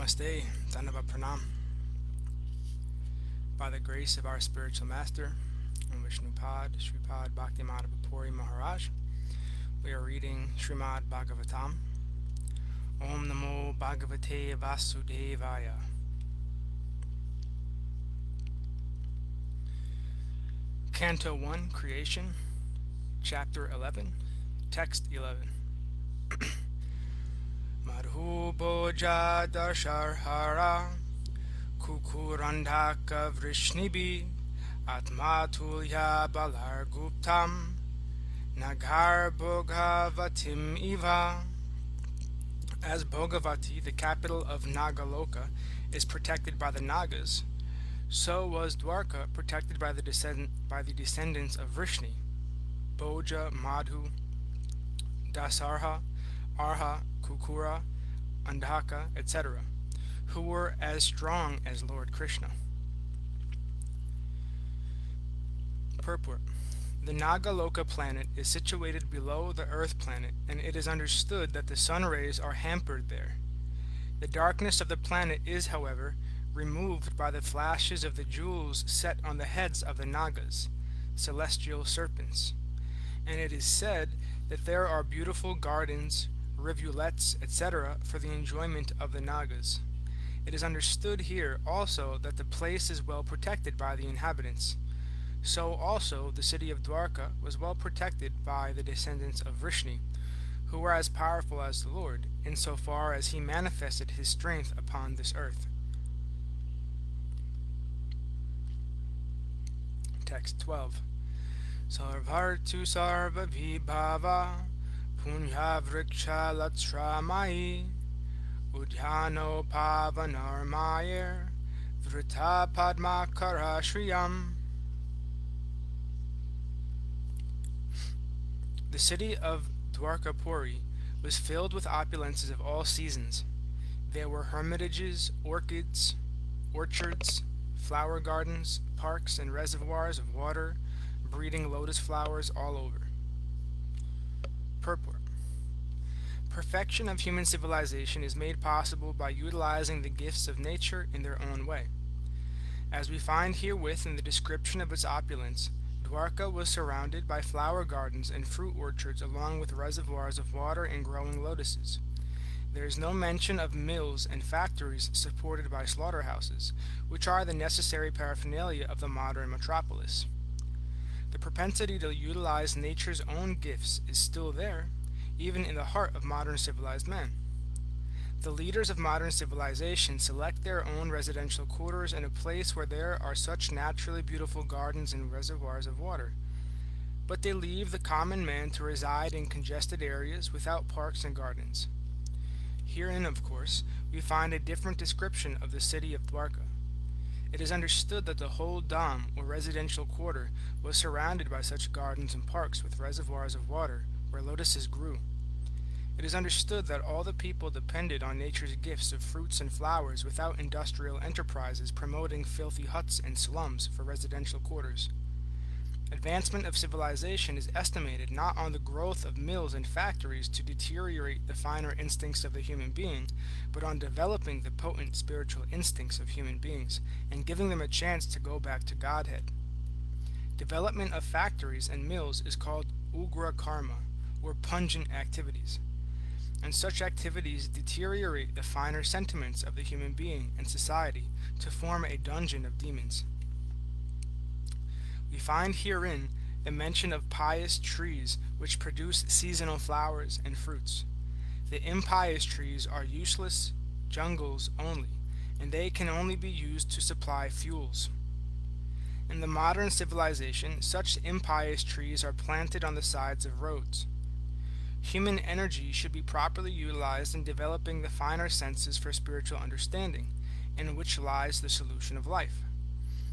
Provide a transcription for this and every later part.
Namaste, Dhanava Pranam. By the grace of our spiritual master, Vishnupad, Sripad Bhaktimadhava Puri Maharaj, we are reading Śrīmad-Bhāgavatam. Om Namo Bhagavate Vasudevaya. Canto 1, Creation, Chapter 11, Text 11. Madhuboja Dasharhara Kukurandhaka Vrishnibi Atmatulya Balarguptam Nagar Bhagavatim Iva. As Bhagavati, the capital of Nagaloka, is protected by the Nagas, so was Dvārakā protected by the descendants of Vrishni, Boja, Madhu, Dasarha, Arha, Kukura, Andhaka, etc., who were as strong as Lord Kṛṣṇa. Purport. The Nagaloka planet is situated below the Earth planet, and it is understood that the sun rays are hampered there. The darkness of the planet is, however, removed by the flashes of the jewels set on the heads of the Nagas, celestial serpents, and it is said that there are beautiful gardens, rivulets, etc. for the enjoyment of the Nagas. It is understood here also that the place is well protected by the inhabitants. So also the city of Dvārakā was well protected by the descendants of Vrishni, who were as powerful as the Lord, insofar as he manifested his strength upon this earth. Text 12. Sarvartu sarva vibhava punya vriksha latsramai udhyano pavanarmayer vrita padma karashriyam. The city of Dvārakā was filled with opulences of all seasons. There were hermitages, orchids, orchards, flower gardens, parks, and reservoirs of water, breeding lotus flowers all over. Purport. Perfection of human civilization is made possible by utilizing the gifts of nature in their own way. As we find herewith in the description of its opulence, Dvārakā was surrounded by flower gardens and fruit orchards along with reservoirs of water and growing lotuses. There is no mention of mills and factories supported by slaughterhouses, which are the necessary paraphernalia of the modern metropolis. The propensity to utilize nature's own gifts is still there, even in the heart of modern civilized man. The leaders of modern civilization select their own residential quarters in a place where there are such naturally beautiful gardens and reservoirs of water, but they leave the common man to reside in congested areas without parks and gardens. Herein, of course, we find a different description of the city of Dvārakā. It is understood that the whole dham, or residential quarter, was surrounded by such gardens and parks with reservoirs of water, where lotuses grew. It is understood that all the people depended on nature's gifts of fruits and flowers without industrial enterprises promoting filthy huts and slums for residential quarters. Advancement of civilization is estimated not on the growth of mills and factories to deteriorate the finer instincts of the human being, but on developing the potent spiritual instincts of human beings and giving them a chance to go back to Godhead. Development of factories and mills is called ugra karma, or pungent activities, and such activities deteriorate the finer sentiments of the human being and society to form a dungeon of demons. We find herein the mention of pious trees which produce seasonal flowers and fruits. The impious trees are useless jungles only, and they can only be used to supply fuels. In the modern civilization, such impious trees are planted on the sides of roads. Human energy should be properly utilized in developing the finer senses for spiritual understanding, in which lies the solution of life.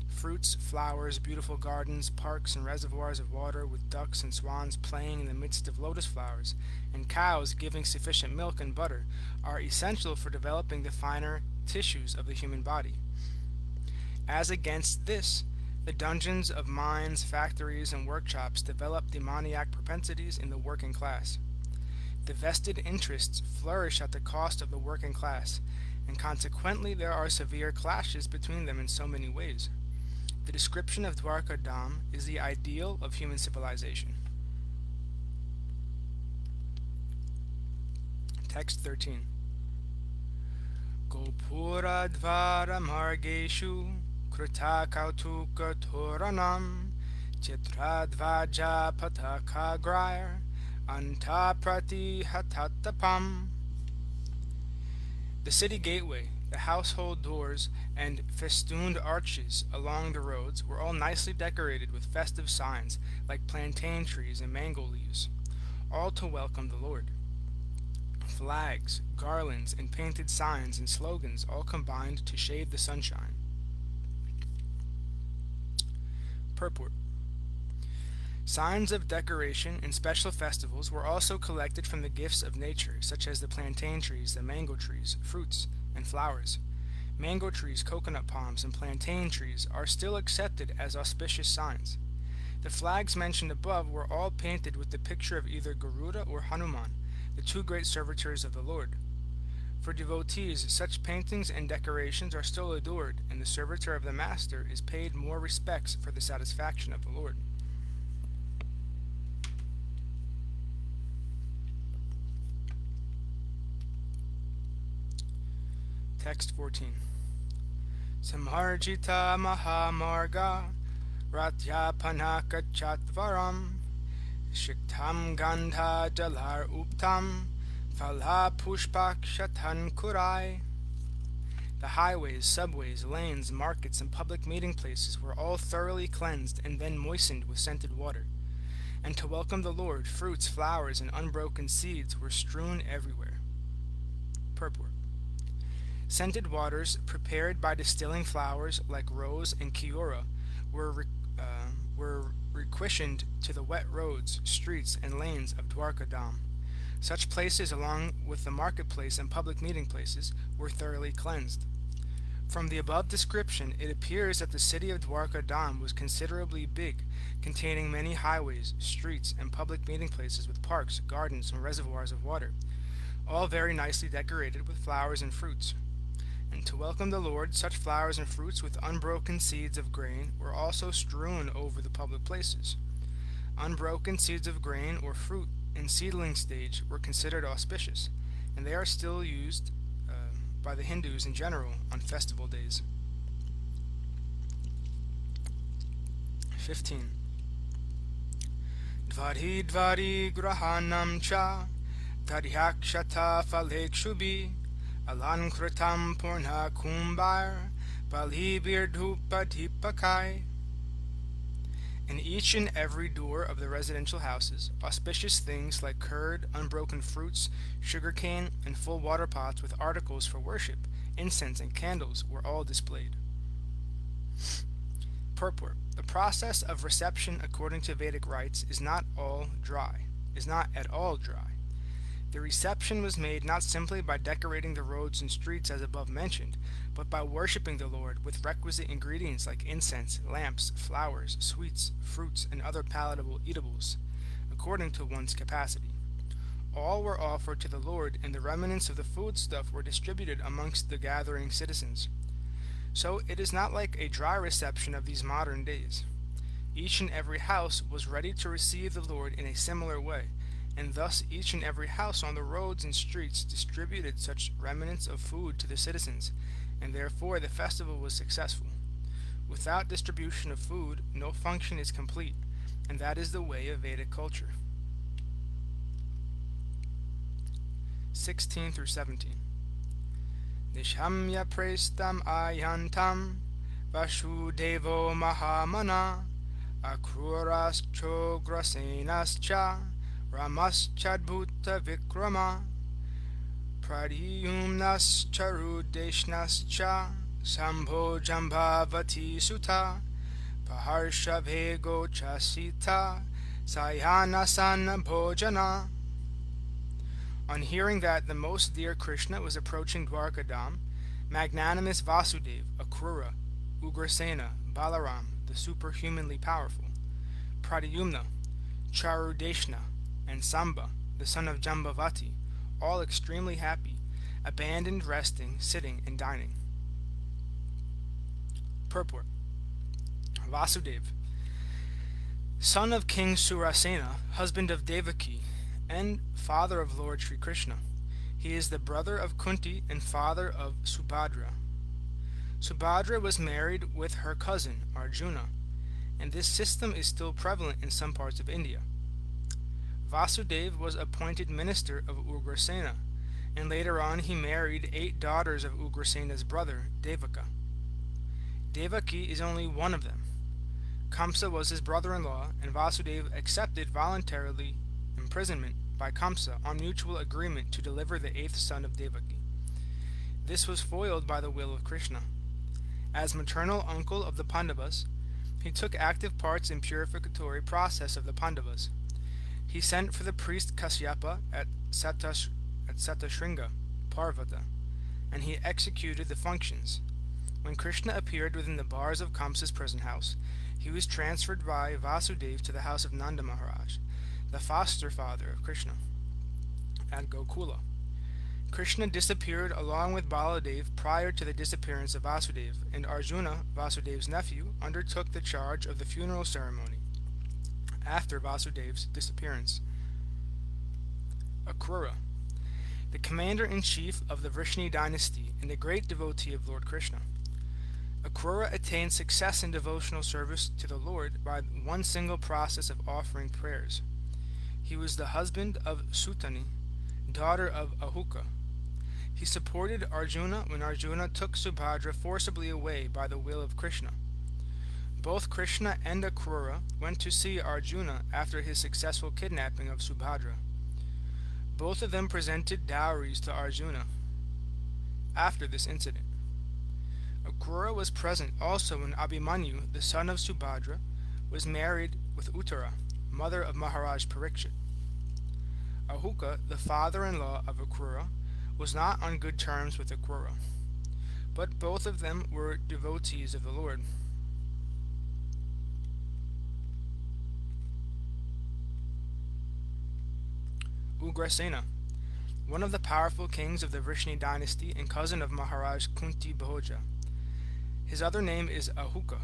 Fruits, flowers, beautiful gardens, parks, and reservoirs of water with ducks and swans playing in the midst of lotus flowers, and cows giving sufficient milk and butter are essential for developing the finer tissues of the human body. As against this, the dungeons of mines, factories, and workshops develop demoniac propensities in the working class. The vested interests flourish at the cost of the working class, and consequently there are severe clashes between them in so many ways. The description of Dvārakā is the ideal of human civilization. Text 13. Gopura dvara margeshu krita kautuka toranam chitra dvaja pataka grair anta prati hatatapam. The city gateway, the household doors, and festooned arches along the roads were all nicely decorated with festive signs like plantain trees and mango leaves, all to welcome the Lord. Flags, garlands, and painted signs and slogans all combined to shade the sunshine. Purport. Signs of decoration and special festivals were also collected from the gifts of nature, such as the plantain trees, the mango trees, fruits, and flowers. Mango trees, coconut palms, and plantain trees are still accepted as auspicious signs. The flags mentioned above were all painted with the picture of either Garuda or Hanuman, the two great servitors of the Lord. For devotees, such paintings and decorations are still adored, and the servitor of the Master is paid more respects for the satisfaction of the Lord. Text 14. Samarjita Mahamarga Ratyapanaka Chatvaram Shiktam Gandha Jalar Uptam Phala Pushpakshatan Kurai. The highways, subways, lanes, markets, and public meeting places were all thoroughly cleansed and then moistened with scented water. And to welcome the Lord, fruits, flowers, and unbroken seeds were strewn everywhere. Purport. Scented waters, prepared by distilling flowers like rose and kiora, were requisitioned to the wet roads, streets, and lanes of Dvārakā. Such places, along with the marketplace and public meeting places, were thoroughly cleansed. From the above description, it appears that the city of Dvārakā was considerably big, containing many highways, streets, and public meeting places with parks, gardens, and reservoirs of water, all very nicely decorated with flowers and fruits. And to welcome the Lord, such flowers and fruits with unbroken seeds of grain were also strewn over the public places. Unbroken seeds of grain or fruit in seedling stage were considered auspicious, and they are still used by the Hindus in general on festival days. 15. Dvari dvari grahanam cha dharyakshata phalekshubi Alankritam purna kumbar balibirdupadhipakai. In each and every door of the residential houses, auspicious things like curd, unbroken fruits, sugarcane, and full water pots with articles for worship, incense, and candles were all displayed. Purport. The process of reception according to Vedic rites is not at all dry. The reception was made not simply by decorating the roads and streets as above mentioned, but by worshipping the Lord with requisite ingredients like incense, lamps, flowers, sweets, fruits, and other palatable eatables, according to one's capacity. All were offered to the Lord, and the remnants of the foodstuff were distributed amongst the gathering citizens. So it is not like a dry reception of these modern days. Each and every house was ready to receive the Lord in a similar way, and thus each and every house on the roads and streets distributed such remnants of food to the citizens, and therefore the festival was successful. Without distribution of food, no function is complete, and that is the way of Vedic culture. 16 through 17. Nishamya prestam ayantam Vasudevo mahamana Akruras-chograsenascha Ramaschadbhuta Vikrama Pradyumnas-charudeshnascha Sambho Jambhavati Sutta Paharsha Vego Chasita Sayanasana Bhojana. On hearing that the most dear Kṛṣṇa was approaching Dvārakā, magnanimous Vasudeva, Akrura, Ugrasena, Balaram, the superhumanly powerful, Pradyumna, Charudeshna, and Samba, the son of Jambavati, all extremely happy, abandoned resting, sitting, and dining. Purport. Vasudeva, son of King Surasena, husband of Devaki, and father of Lord Sri Kṛṣṇa. He is the brother of Kunti and father of Subhadra. Subhadra was married with her cousin Arjuna, and this system is still prevalent in some parts of India. Vasudeva was appointed minister of Ugrasena, and later on he married 8 daughters of Ugrasena's brother, Devaka. Devaki is only one of them. Kamsa was his brother-in-law, and Vasudeva accepted voluntarily imprisonment by Kamsa on mutual agreement to deliver the 8th son of Devaki. This was foiled by the will of Kṛṣṇa. As maternal uncle of the Pandavas, he took active parts in purificatory process of the Pandavas. He sent for the priest Kasyapa at Satashringa, Parvata, and he executed the functions. When Kṛṣṇa appeared within the bars of Kamsa's prison house, he was transferred by Vasudeva to the house of Nanda Maharaj, the foster father of Kṛṣṇa, at Gokula. Kṛṣṇa disappeared along with Baladeva prior to the disappearance of Vasudeva, and Arjuna, Vasudeva's nephew, undertook the charge of the funeral ceremony after Vasudeva's disappearance. Akrura, the commander-in-chief of the Vrishni dynasty and a great devotee of Lord Kṛṣṇa. Akrura attained success in devotional service to the Lord by one single process of offering prayers. He was the husband of Sutani, daughter of Ahuka. He supported Arjuna when Arjuna took Subhadra forcibly away by the will of Kṛṣṇa. Both Kṛṣṇa and Akrura went to see Arjuna after his successful kidnapping of Subhadra. Both of them presented dowries to Arjuna after this incident. Akrura was present also when Abhimanyu, the son of Subhadra, was married with Uttara, mother of Maharaj Parikshit. Ahuka, the father-in-law of Akrura, was not on good terms with Akrura, but both of them were devotees of the Lord. Ugrasena, one of the powerful kings of the Vrishni dynasty and cousin of Maharaj Kunti Bhoja. His other name is Ahuka.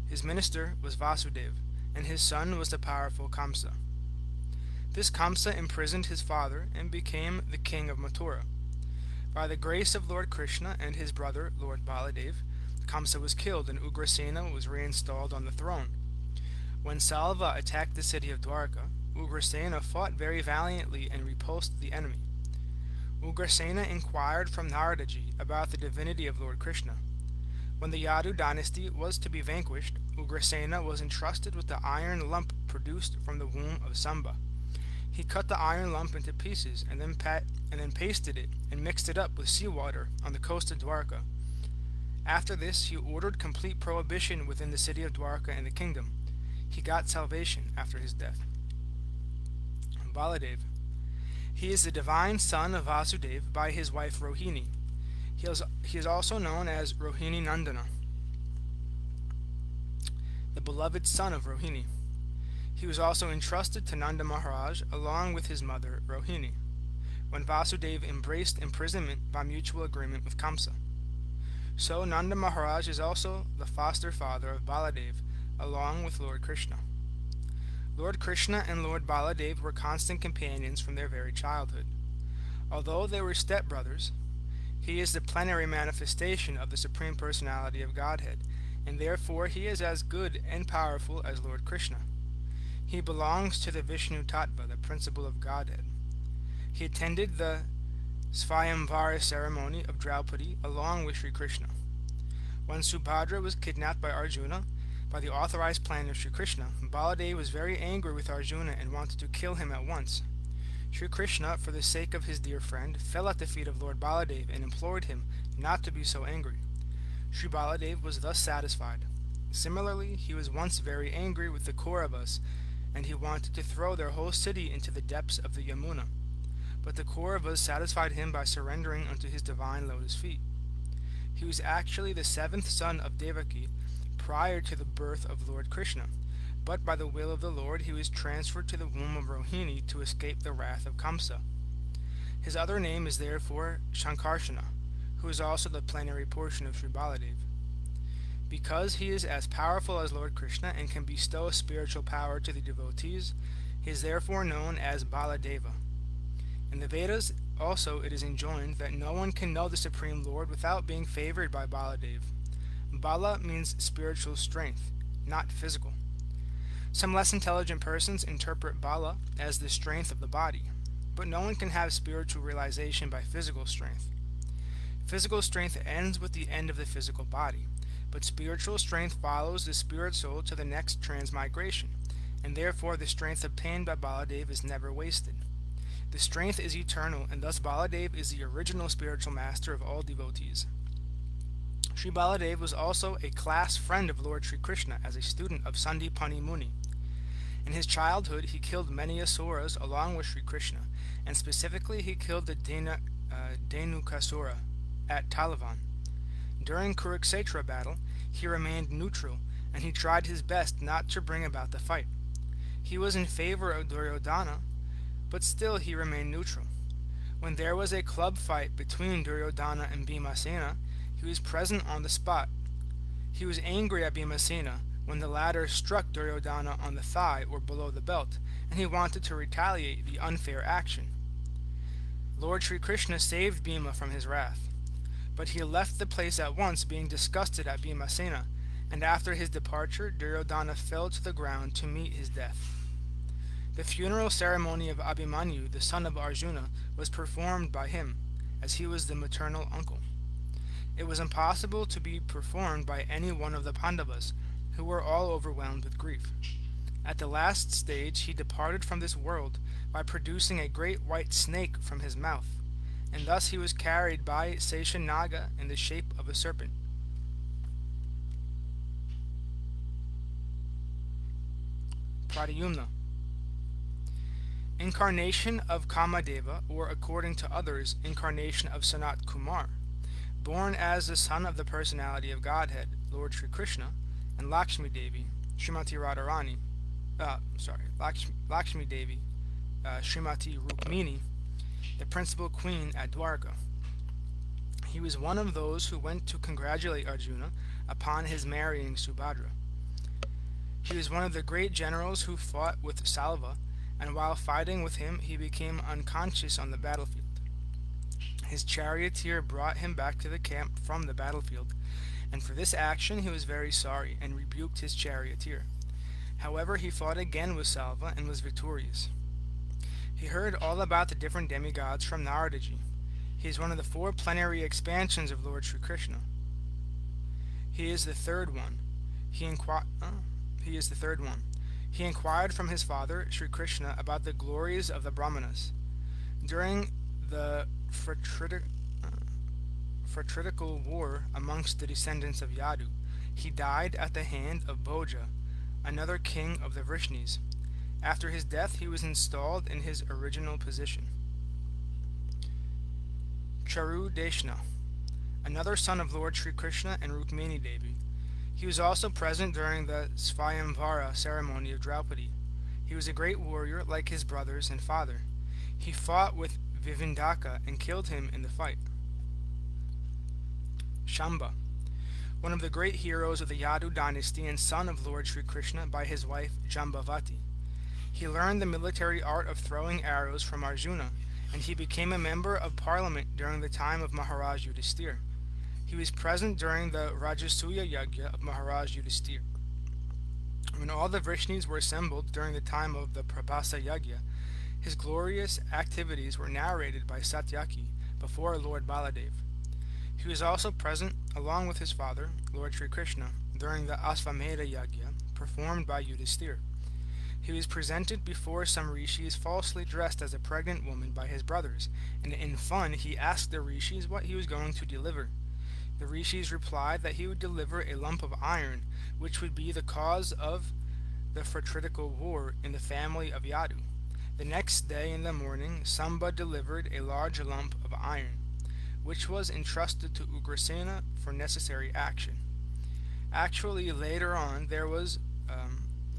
His minister was Vasudeva, and his son was the powerful Kamsa. This Kamsa imprisoned his father and became the king of Mathura. By the grace of Lord Kṛṣṇa and his brother, Lord Baladeva, Kamsa was killed and Ugrasena was reinstalled on the throne. When Salva attacked the city of Dvārakā, Ugrasena fought very valiantly and repulsed the enemy. Ugrasena inquired from Naradaji about the divinity of Lord Kṛṣṇa. When the Yadu dynasty was to be vanquished, Ugrasena was entrusted with the iron lump produced from the womb of Samba. He cut the iron lump into pieces and then pasted it and mixed it up with seawater on the coast of Dvārakā. After this, he ordered complete prohibition within the city of Dvārakā and the kingdom. He got salvation after his death. Baladeva. He is the divine son of Vasudeva by his wife Rohini. He is also known as Rohini Nandana, the beloved son of Rohini. He was also entrusted to Nanda Maharaj along with his mother Rohini, when Vasudeva embraced imprisonment by mutual agreement with Kamsa. So Nanda Maharaj is also the foster father of Baladeva along with Lord Kṛṣṇa. Lord Kṛṣṇa and Lord Baladeva were constant companions from their very childhood. Although they were stepbrothers, he is the plenary manifestation of the Supreme Personality of Godhead, and therefore he is as good and powerful as Lord Kṛṣṇa. He belongs to the Vishnu Tattva, the principle of Godhead. He attended the Svayamvara ceremony of Draupadi along with Sri Kṛṣṇa. When Subhadra was kidnapped by Arjuna, by the authorized plan of Sri Kṛṣṇa, Baladeva was very angry with Arjuna and wanted to kill him at once. Sri Kṛṣṇa, for the sake of his dear friend, fell at the feet of Lord Baladeva and implored him not to be so angry. Sri Baladeva was thus satisfied. Similarly, he was once very angry with the Kauravas, and he wanted to throw their whole city into the depths of the Yamuna. But the Kauravas satisfied him by surrendering unto his divine lotus feet. He was actually the 7th son of Devaki prior to the birth of Lord Kṛṣṇa, but by the will of the Lord he was transferred to the womb of Rohini to escape the wrath of Kamsa. His other name is therefore Shankarsana, who is also the plenary portion of Sri Baladev. Because he is as powerful as Lord Krishna and can bestow spiritual power to the devotees, he is therefore known as Baladeva. In the Vedas also it is enjoined that no one can know the Supreme Lord without being favored by Baladev. Bala means spiritual strength, not physical. Some less intelligent persons interpret Bala as the strength of the body, but no one can have spiritual realization by physical strength. Physical strength ends with the end of the physical body, but spiritual strength follows the spirit soul to the next transmigration, and therefore the strength obtained by Baladev is never wasted. The strength is eternal, and thus Baladev is the original spiritual master of all devotees. Sri Baladev was also a class friend of Lord Sri Krishna as a student of Sandipani Muni. In his childhood, he killed many asuras along with Sri Krishna, and specifically he killed the Dhenukasura at Talavan. During Kurukshetra battle, he remained neutral, and he tried his best not to bring about the fight. He was in favor of Duryodhana, but still he remained neutral. When there was a club fight between Duryodhana and Bhimasena, he was present on the spot. He was angry at Bhimasena when the latter struck Duryodhana on the thigh or below the belt, and he wanted to retaliate the unfair action. Lord Sri Krishna saved Bhima from his wrath, but he left the place at once, being disgusted at Bhimasena, and after his departure Duryodhana fell to the ground to meet his death. The funeral ceremony of Abhimanyu, the son of Arjuna, was performed by him, as he was the maternal uncle. It was impossible to be performed by any one of the Pandavas, who were all overwhelmed with grief. At the last stage he departed from this world by producing a great white snake from his mouth, and thus he was carried by Seshanaga in the shape of a serpent. Pradyumna. Incarnation of Kamadeva, or according to others, incarnation of Sanat Kumar, born as the son of the personality of Godhead, Lord Sri Krishna, and Lakshmi Devi, Srimati Radharani, Lakshmi Devi, Srimati Rukmini, the principal queen at Dvārakā. He was one of those who went to congratulate Arjuna upon his marrying Subhadra. He was one of the great generals who fought with Salva, and while fighting with him he became unconscious on the battlefield. His charioteer brought him back to the camp from the battlefield, and for this action he was very sorry and rebuked his charioteer. However, he fought again with Salva and was victorious. He heard all about the different demigods from Naradaji. He is one of the 4 plenary expansions of Lord Sri Krishna. He is the third one. He inquired from his father, Sri Krishna, about the glories of the Brahmanas. During the fratricidical war amongst the descendants of Yadu, he died at the hand of Bhoja, another king of the Vrishnis. After his death, he was installed in his original position. Charudeshna, another son of Lord Sri Krishna and Rukmini Devi. He was also present during the Svayamvara ceremony of Draupadi. He was a great warrior like his brothers and father. He fought with Vivindaka and killed him in the fight. Shamba, one of the great heroes of the Yadu dynasty and son of Lord Sri Krishna by his wife Jambavati. He learned the military art of throwing arrows from Arjuna, and he became a member of parliament during the time of Maharaj Yudhisthira. He was present during the Rajasuya Yagya of Maharaj Yudhisthira. When all the Vrishnis were assembled during the time of the Prabhasa Yagya, his glorious activities were narrated by Satyaki before Lord Baladev. He was also present, along with his father, Lord Sri Krishna, during the Asvamedha Yagya performed by Yudhisthira. He was presented before some rishis falsely dressed as a pregnant woman by his brothers, and in fun he asked the rishis what he was going to deliver. The rishis replied that he would deliver a lump of iron, which would be the cause of the fratricidical war in the family of Yadu. The next day in the morning, Samba delivered a large lump of iron, which was entrusted to Ugrasena for necessary action. Actually, later on there was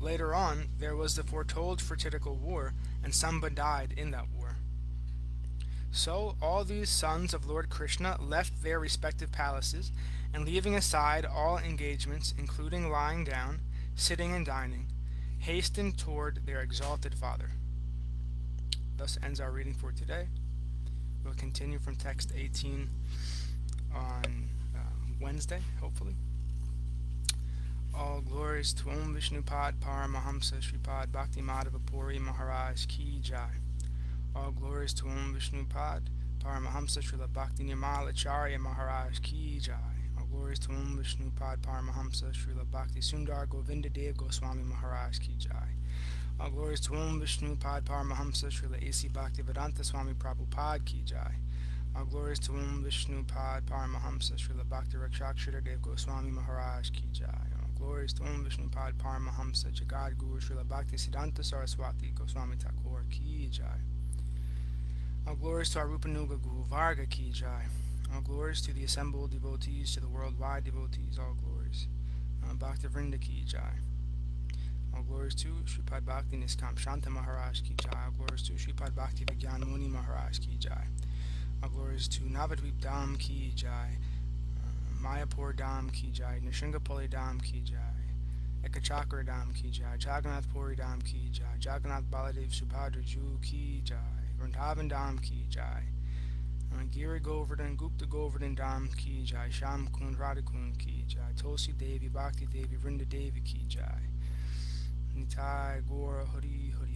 the foretold fratricidical war, and Samba died in that war. So all these sons of Lord Krishna left their respective palaces, and leaving aside all engagements, including lying down, sitting, and dining, hastened toward their exalted father. Thus ends our reading for today. We'll continue from text 18 on Wednesday, hopefully. All glories to Om Vishnupad Paramahamsa Shripad Bhaktimadeva Puri Maharaj Ki Jai. All glories to Om Vishnupad Paramahamsa Srila Bhakti Nirmala Acharya Maharaj Ki Jai. All glories to Om Vishnupad Paramahamsa Srila Bhakti Sundar Govinda Dev Goswami Maharaj Ki Jai. All glories to Om Vishnupad Paramahamsa Srila A.C. Bhaktivedanta Swami Prabhupada Ki Jai. All glories to Om Vishnupad Paramahamsa Srila Bhakti Rakshakshita Dev Goswami Maharaj Ki Jai. All glories to Om Vishnupad Paramahamsa Jagat Guru Srila Bhakti Siddhanta Saraswati Goswami Thakur Ki Jai. All glories to our Rupanuga Guru Varga Ki Jai. All glories to the assembled devotees, to the worldwide devotees, all glories. Bhakti Vrinda Ki Jai. All glories to Shripad Bhakti Niskam Shanta Maharaj Ki Jai. All glories to Shripad Bhakti Vigyan Muni Maharaj Ki Jai. All glories to Navadvip Dham Ki Jai. Mayapur Dham Ki Jai. Nishingapuli Dham Ki Jai. Ekachakra Dham Ki Jai. Jagannath Puri Dham Ki Jai. Jagannath Baladev Subhadra Ju Ki Jai. Vrindavan Dham Ki Jai. Giri Govardhan Gupta Govardhan Dham Ki Jai. Sham Kund Radhakund Ki Jai. Tulsi Devi Bhakti Devi Vrinda Devi Ki Jai. Nitai Gora Hari Hari.